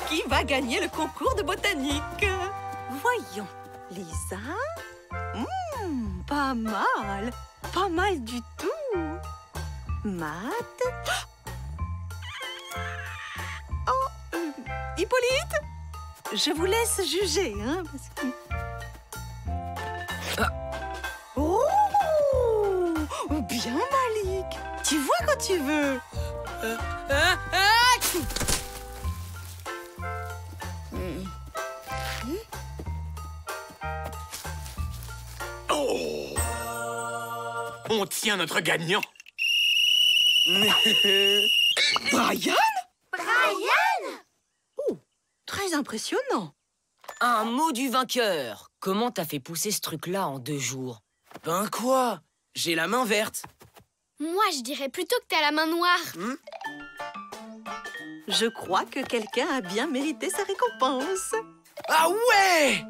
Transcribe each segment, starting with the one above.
qui va gagner le concours de botanique? Voyons, Lisa. Pas mal. Pas mal du tout. Matt. Oh, Hippolyte, je vous laisse juger, hein, parce que... Oh, bien, Malik. Tu vois quand tu veux. Oh! On tient notre gagnant. Brian? Brian! Oh, très impressionnant. Un mot du vainqueur. Comment t'as fait pousser ce truc-là en 2 jours? Ben quoi? J'ai la main verte. Moi, je dirais plutôt que t'as la main noire. Je crois que quelqu'un a bien mérité sa récompense. Ah ouais!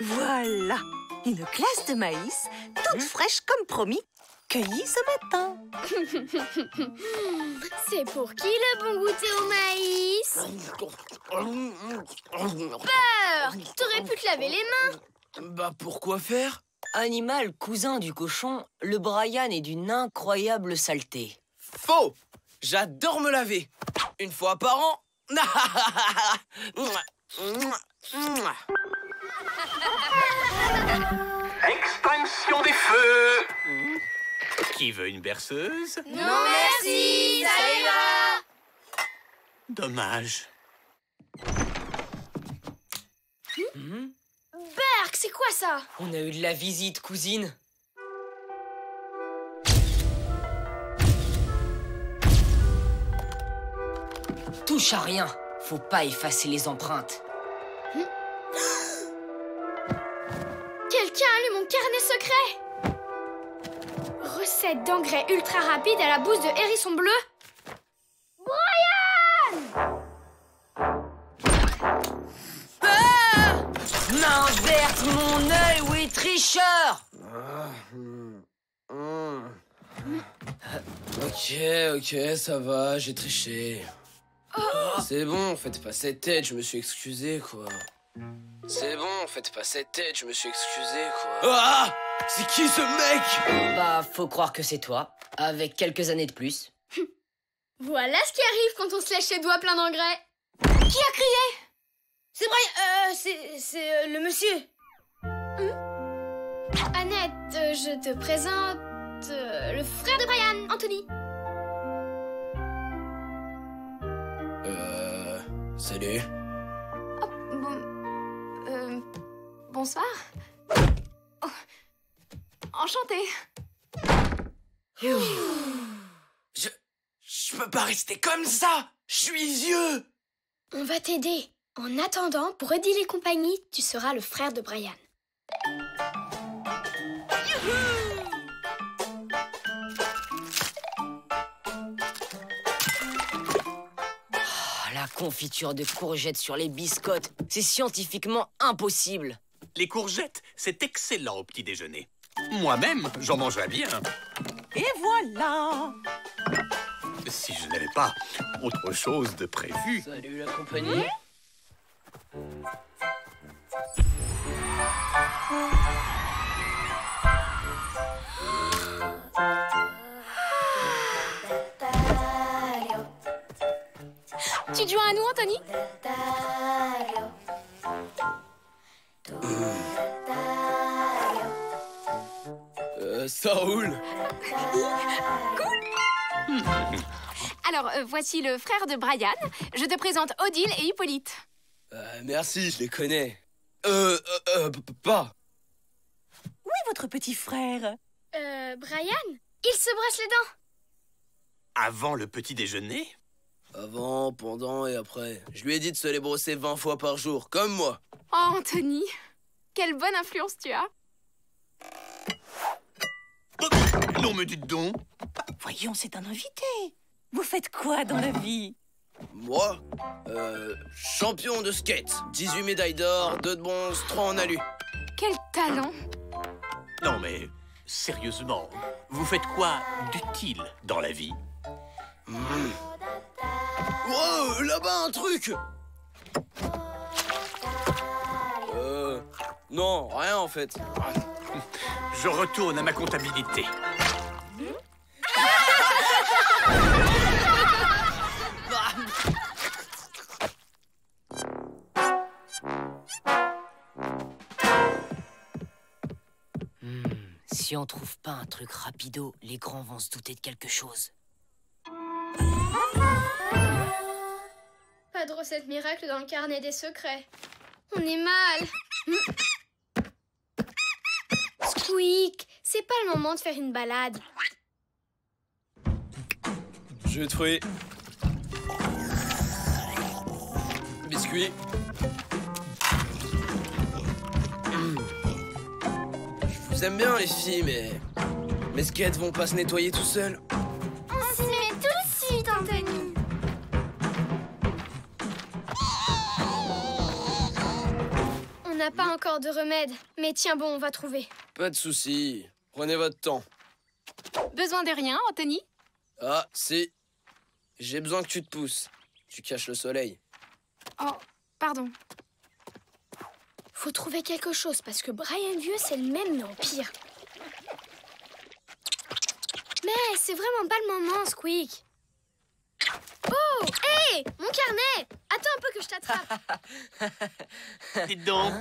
Voilà, une glace de maïs, toute fraîche comme promis, cueillie ce matin. C'est pour qui le bon goûter au maïs? Peur! T'aurais pu te laver les mains. Bah pourquoi faire? Animal cousin du cochon, le Brian est d'une incroyable saleté. Faux! J'adore me laver. Une fois par an. Extinction des feux. Qui veut une berceuse? Non, merci, ça ira. Dommage. Berk, c'est quoi ça? On a eu de la visite, cousine. Touche à rien. Faut pas effacer les empreintes. Quelqu'un a lu mon carnet secret. Recette d'engrais ultra rapide à la bouse de hérisson bleu. Brian! Main verte, mon œil, oui, tricheur! Ok, ça va, j'ai triché. C'est bon, faites pas cette tête, je me suis excusé, quoi. C'est bon, faites pas cette tête, je me suis excusé, quoi. Ah! C'est qui ce mec? Bah, faut croire que c'est toi, avec quelques années de plus. Voilà ce qui arrive quand on se lèche les doigts pleins d'engrais. Qui a crié? C'est Brian, c'est le monsieur. Annette, je te présente le frère de Brian, Anthony. Salut. Oh, bonsoir. Oh, enchantée. Je peux pas rester comme ça. Je suis vieux. On va t'aider. En attendant, pour aider les compagnies, tu seras le frère de Brian. La confiture de courgettes sur les biscottes, c'est scientifiquement impossible. Les courgettes, c'est excellent au petit déjeuner. Moi-même, j'en mangerais bien. Et voilà. Si je n'avais pas autre chose de prévu. Salut la compagnie. Tu te joins à nous, Anthony? Ça roule. Alors, voici le frère de Brian. Je te présente Odile et Hippolyte. Merci, je les connais. Pas. Où est votre petit frère? Brian? Il se brosse les dents. Avant le petit déjeuner? Avant, pendant et après. Je lui ai dit de se les brosser 20 fois par jour, comme moi. Oh, Anthony, quelle bonne influence tu as. Non, mais dites donc. Voyons, c'est un invité. Vous faites quoi dans la vie? Moi, champion de skate. 18 médailles d'or, 2 de bronze, 3 en alu. Quel talent. Non, mais sérieusement, vous faites quoi d'utile dans la vie? Oh, là-bas, un truc. Non, rien en fait. Je retourne à ma comptabilité. Si on trouve pas un truc rapido, les grands vont se douter de quelque chose. Pas de recette miracle dans le carnet des secrets. On est mal. Squeak, c'est pas le moment de faire une balade. Jus de fruits. Biscuits. Je vous aime bien les filles, mais mes skates vont pas se nettoyer tout seuls. On s'y met tout de suite, Anthony. On n'a pas encore de remède, mais tiens bon, on va trouver. Pas de soucis, prenez votre temps. Besoin de rien, Anthony? Ah, si. J'ai besoin que tu te pousses. Tu caches le soleil. Oh, pardon. Faut trouver quelque chose, parce que Brian Vieux, c'est le même, mais en pire. Mais c'est vraiment pas le moment, Squeak. Oh, hé, mon carnet! Attends un peu que je t'attrape. Dites donc,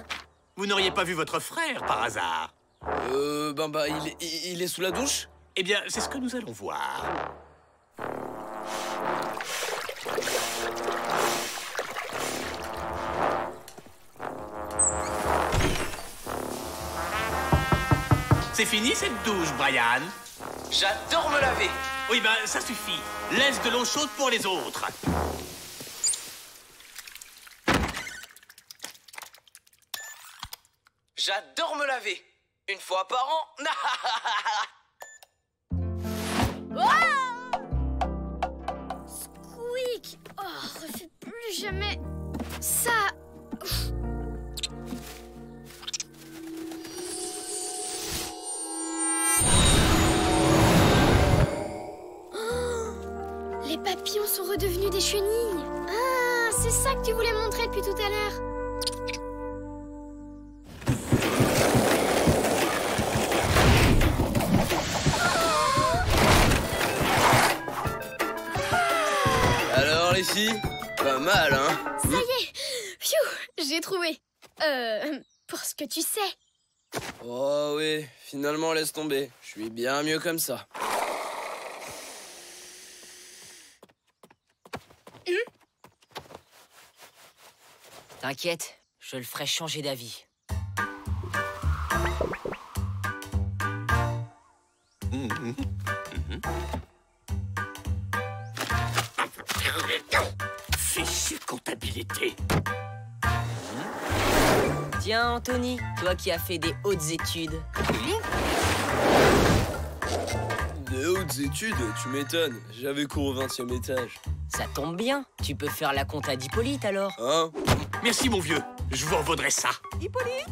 vous n'auriez pas vu votre frère par hasard? Il est sous la douche? Eh bien, c'est ce que nous allons voir. C'est fini cette douche, Brian? J'adore me laver. Oui, ben, ça suffit. Laisse de l'eau chaude pour les autres. J'adore me laver. Une fois par an. Squeak! Oh, refais plus jamais ça. Oh, les papillons sont redevenus des chenilles. Ah, c'est ça que tu voulais montrer depuis tout à l'heure. Alors les filles, pas mal, hein? Ça y est, pfiou, j'ai trouvé. Pour ce que tu sais. Oh oui, finalement laisse tomber. Je suis bien mieux comme ça. T'inquiète, je le ferai changer d'avis. Fichue comptabilité. Tiens, Anthony, toi qui as fait des hautes études. Des hautes études, tu m'étonnes. J'avais cours au 20e étage. Ça tombe bien, tu peux faire la compta d'Hippolyte alors. Hein? Merci, mon vieux. Je vous revaudrai ça. Hippolyte,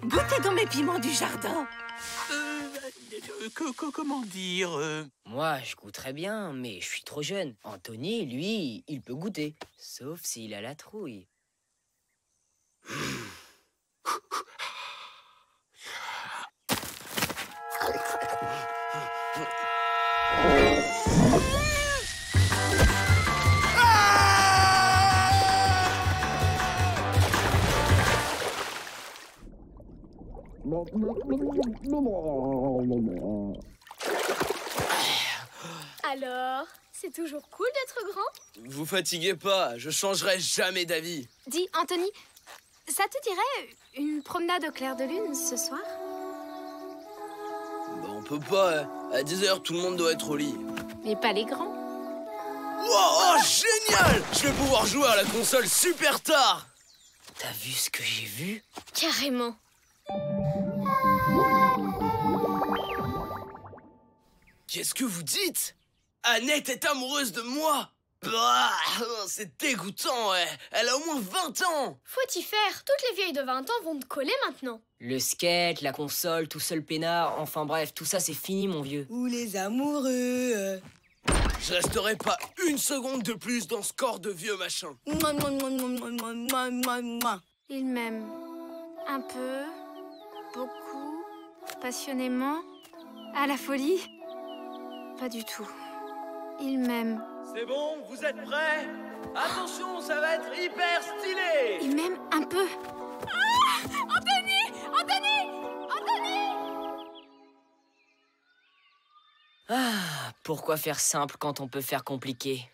goûtez dans mes piments du jardin. Comment dire Moi, je goûterais bien, mais je suis trop jeune. Anthony, lui, il peut goûter. Sauf s'il a la trouille. Alors, c'est toujours cool d'être grand? Vous fatiguez pas, je changerai jamais d'avis. Dis, Anthony, ça te dirait une promenade au clair de lune ce soir? Bah on peut pas, hein. À 10h, tout le monde doit être au lit. Mais pas les grands. Wow, oh, génial! Je vais pouvoir jouer à la console super tard! T'as vu ce que j'ai vu? Carrément. Qu'est-ce que vous dites? Annette est amoureuse de moi! Bah, c'est dégoûtant, ouais. Elle a au moins 20 ans! Faut y faire. Toutes les vieilles de 20 ans vont te coller maintenant. Le skate, la console, tout seul peinard, enfin bref, tout ça c'est fini mon vieux. Ou les amoureux. Je resterai pas une seconde de plus dans ce corps de vieux machin. Mouah, mouah, mouah, mouah, mouah, mouah, mouah, mouah. Il m'aime. Un peu. Beaucoup. Passionnément. À la folie. Pas du tout. Il m'aime. C'est bon, vous êtes prêts? Attention, ça va être hyper stylé! Il m'aime un peu. Ah! Anthony! Anthony! Anthony! Ah, pourquoi faire simple quand on peut faire compliqué?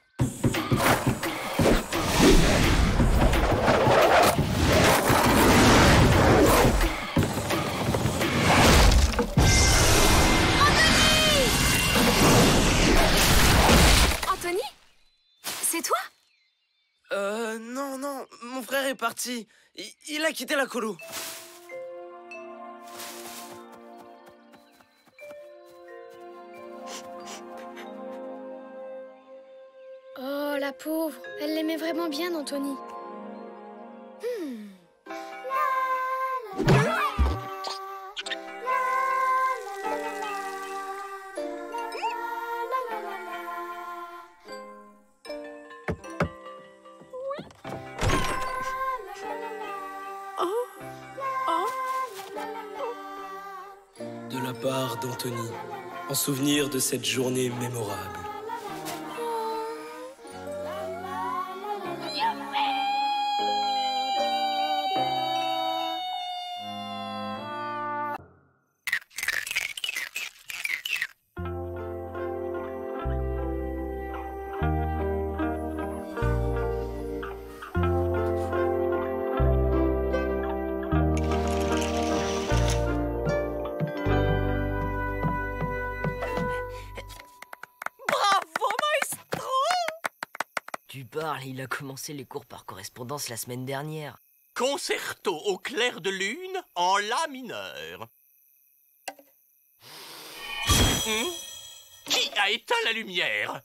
Anthony? C'est toi? Non, mon frère est parti. Il a quitté la colo. Oh, la pauvre. Elle l'aimait vraiment bien, Anthony. De la part d'Anthony, en souvenir de cette journée mémorable. Tu parles, il a commencé les cours par correspondance la semaine dernière. Concerto au clair de lune en la mineur. Qui a éteint la lumière?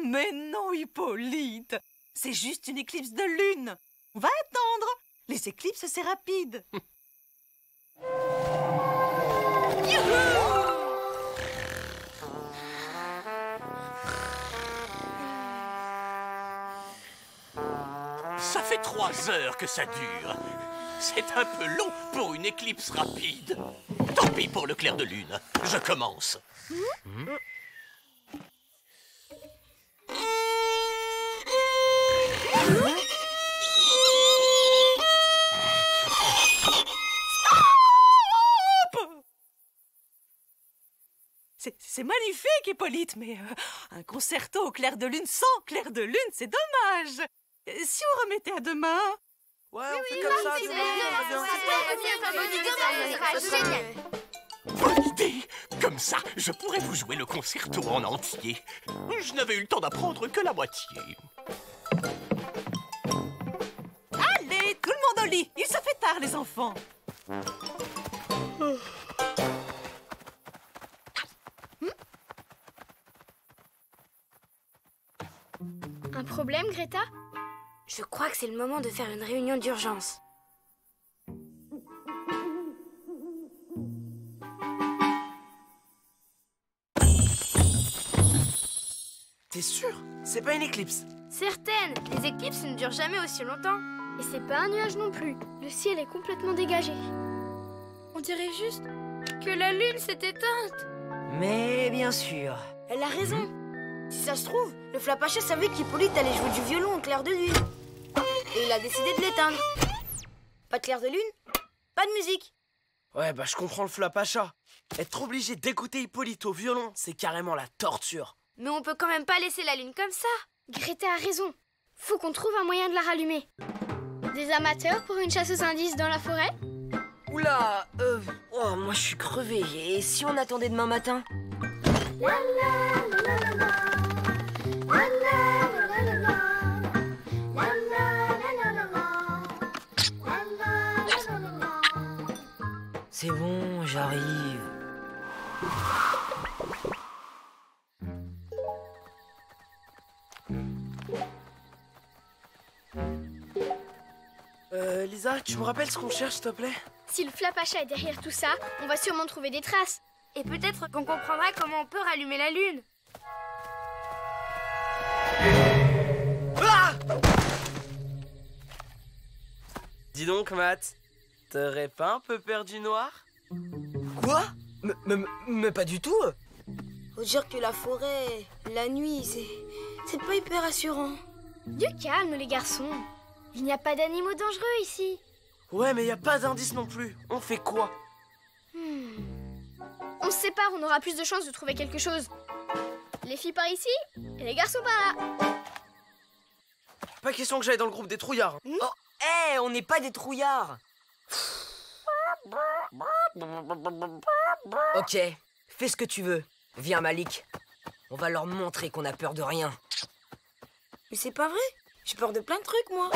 Mais non, Hippolyte. C'est juste une éclipse de lune. On va attendre. Les éclipses, c'est rapide. Ça fait 3 heures que ça dure. C'est un peu long pour une éclipse rapide. Tant pis pour le clair de lune. Je commence. C'est magnifique, Hippolyte, mais un concerto au clair de lune sans clair de lune, c'est dommage. Si on remettait à demain... Ouais, on fait comme ça, Bonne idée. Comme ça, je pourrais vous jouer le concerto en entier. Je n'avais eu le temps d'apprendre que la moitié. Allez, tout le monde au lit. Il se fait tard, les enfants. Un problème, Greta? Je crois que c'est le moment de faire une réunion d'urgence. T'es sûr? C'est pas une éclipse? Certaines. Les éclipses ne durent jamais aussi longtemps. Et c'est pas un nuage non plus. Le ciel est complètement dégagé. On dirait juste que la lune s'est éteinte. Mais bien sûr. Elle a raison. Si ça se trouve, le Flapacha savait qu'Hippolyte allait jouer du violon au clair de lune. Et il a décidé de l'éteindre. Pas de clair de lune, pas de musique. Ouais, bah je comprends le Flapacha. Être obligé d'écouter Hippolyte au violon, c'est carrément la torture. Mais on peut quand même pas laisser la lune comme ça. Greta a raison. Faut qu'on trouve un moyen de la rallumer. Des amateurs pour une chasse aux indices dans la forêt? Oula, oh, moi je suis crevé. Et si on attendait demain matin? C'est bon, j'arrive. Lisa, tu me rappelles ce qu'on cherche, s'il te plaît? Si le Flapacha est derrière tout ça, on va sûrement trouver des traces. Et peut-être qu'on comprendra comment on peut rallumer la lune. Ah! Dis donc, Matt, t'aurais pas un peu peur du noir? Quoi? Mais pas du tout. Faut dire que la forêt, la nuit, c'est pas hyper rassurant. Du calme, les garçons. Il n'y a pas d'animaux dangereux ici. Ouais, mais y a pas d'indice non plus. On fait quoi? On se sépare, on aura plus de chances de trouver quelque chose. Les filles par ici et les garçons par là. Pas question que j'aille dans le groupe des trouillards. Oh, hé, on n'est pas des trouillards. Ok, fais ce que tu veux. Viens, Malik. On va leur montrer qu'on a peur de rien. Mais c'est pas vrai. J'ai peur de plein de trucs, moi.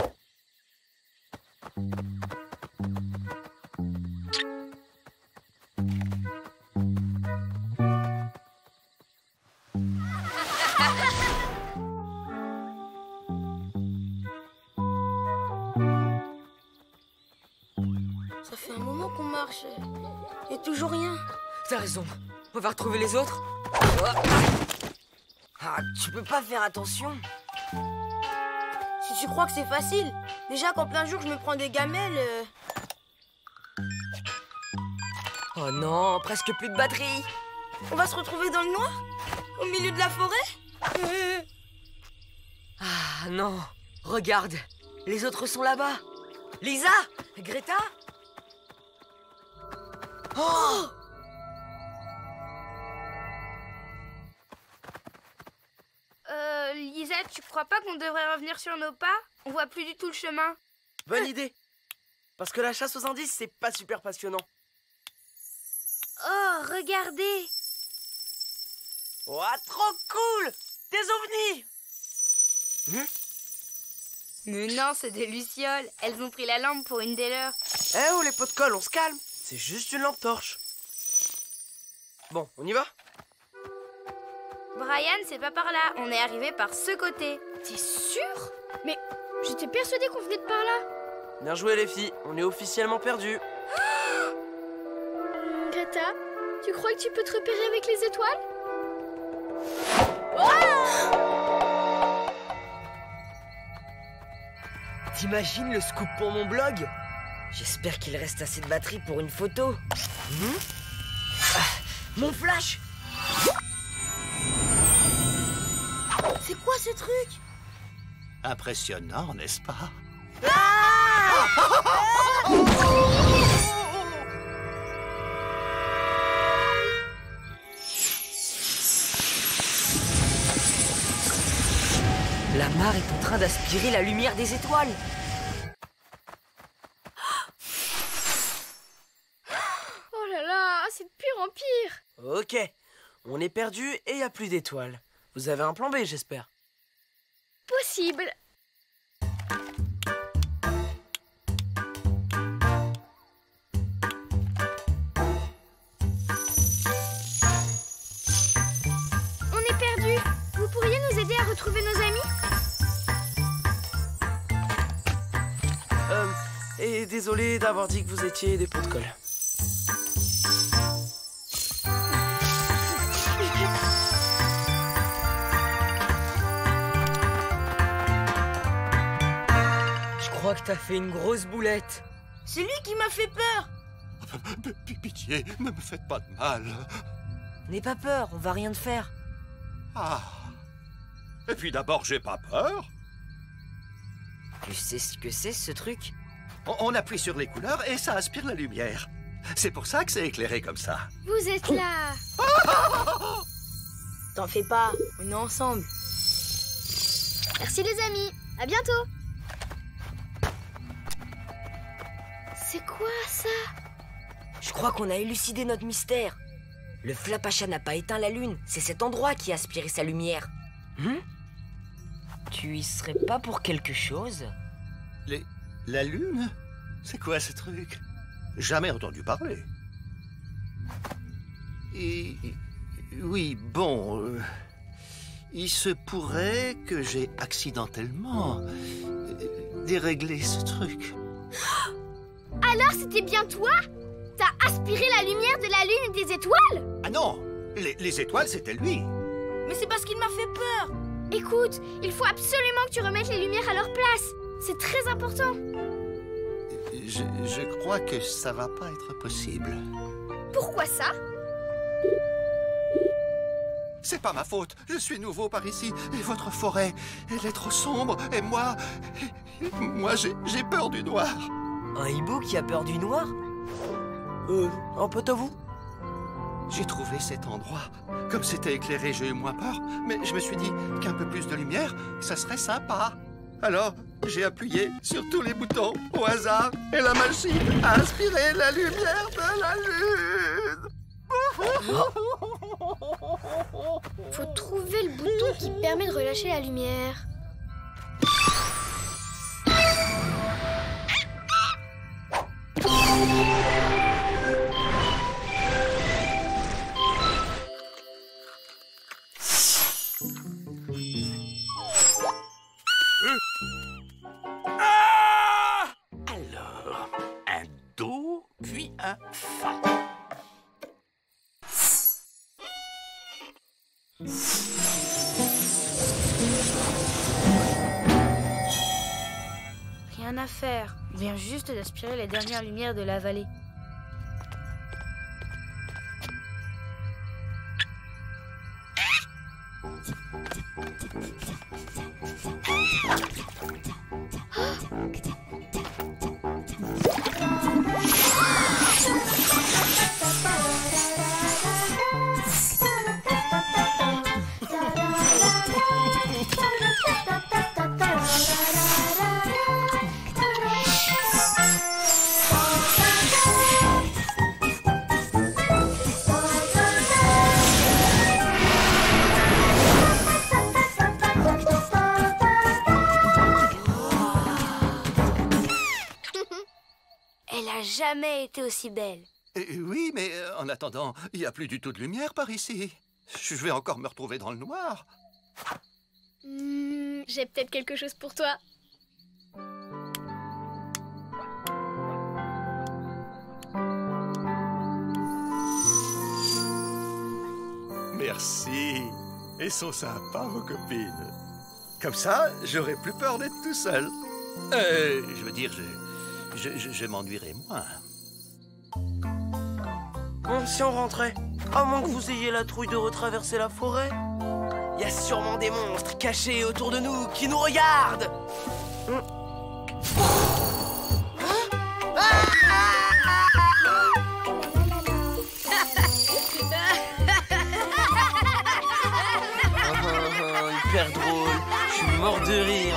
Ça fait un moment qu'on marche. Et toujours rien. T'as raison. On va retrouver les autres. Ah, tu peux pas faire attention. Si tu crois que c'est facile. Déjà qu'en plein jour, je me prends des gamelles. Oh non, presque plus de batterie. On va se retrouver dans le noir? Au milieu de la forêt? Ah non, regarde. Les autres sont là-bas. Lisa, Greta. Oh! Lisa, tu crois pas qu'on devrait revenir sur nos pas? On voit plus du tout le chemin. Bonne idée. Parce que la chasse aux indices, c'est pas super passionnant. Oh, regardez! Ouah, trop cool! Des ovnis! Mais non, c'est des lucioles. Elles ont pris la lampe pour une des leurs. Eh oh, les pots de colle, on se calme. C'est juste une lampe torche. Bon, on y va? Brian, c'est pas par là. On est arrivé par ce côté. T'es sûr? Mais j'étais persuadée qu'on venait de par là. Bien joué, les filles. On est officiellement perdus. Greta, tu crois que tu peux te repérer avec les étoiles? T'imagines le scoop pour mon blog? J'espère qu'il reste assez de batterie pour une photo. Mon flash! C'est quoi ce truc? Impressionnant, n'est-ce pas? La mare est en train d'aspirer la lumière des étoiles. Oh là là, c'est de pire en pire. Ok, on est perdus et il n'y a plus d'étoiles. Vous avez un plan B, j'espère. Possible. On est perdus. Vous pourriez nous aider à retrouver nos amis? Et désolé d'avoir dit que vous étiez des pots de colle. Je crois que t'as fait une grosse boulette. C'est lui qui m'a fait peur. Pitié, ne me faites pas de mal. N'aie pas peur, on va rien te faire. Ah. Et puis d'abord, j'ai pas peur. Tu sais ce que c'est, ce truc? On appuie sur les couleurs et ça aspire la lumière. C'est pour ça que c'est éclairé comme ça. Vous êtes là. T'en fais pas, on est ensemble. Merci les amis. À bientôt. C'est quoi ça? Je crois qu'on a élucidé notre mystère. Le Flapacha n'a pas éteint la lune, c'est cet endroit qui a aspiré sa lumière. Tu y serais pas pour quelque chose? La lune? C'est quoi ce truc? Jamais entendu parler. Oui, bon... il se pourrait que j'ai accidentellement déréglé ce truc. Alors c'était bien toi? T'as aspiré la lumière de la lune et des étoiles? Ah non! Les étoiles, c'était lui! Mais c'est parce qu'il m'a fait peur. Écoute, il faut absolument que tu remettes les lumières à leur place. C'est très important. je crois que ça va pas être possible. Pourquoi ça? C'est pas ma faute. Je suis nouveau par ici. Et votre forêt, elle est trop sombre. Et moi... j'ai peur du noir. Un hibou qui a peur du noir? Un pote à vous? J'ai trouvé cet endroit. Comme c'était éclairé, j'ai eu moins peur. Mais je me suis dit qu'un peu plus de lumière, ça serait sympa. Alors, j'ai appuyé sur tous les boutons au hasard. Et la machine a aspiré la lumière de la lune. Faut trouver le bouton qui permet de relâcher la lumière. Alors, un Do, puis un Fa. Rien à faire. Il vient juste d'aspirer les dernières lumières de la vallée. Elle a jamais été aussi belle. Oui, mais en attendant, il n'y a plus du tout de lumière par ici. Je vais encore me retrouver dans le noir. J'ai peut-être quelque chose pour toi. Merci. Elles sont sympas, vos copines. Comme ça, j'aurai plus peur d'être tout seul. Je veux dire, je m'ennuierai moins. Bon, si on rentrait, à moins que vous ayez la trouille de retraverser la forêt. Il y a sûrement des monstres cachés autour de nous qui nous regardent. Hyper drôle, je suis mort de rire.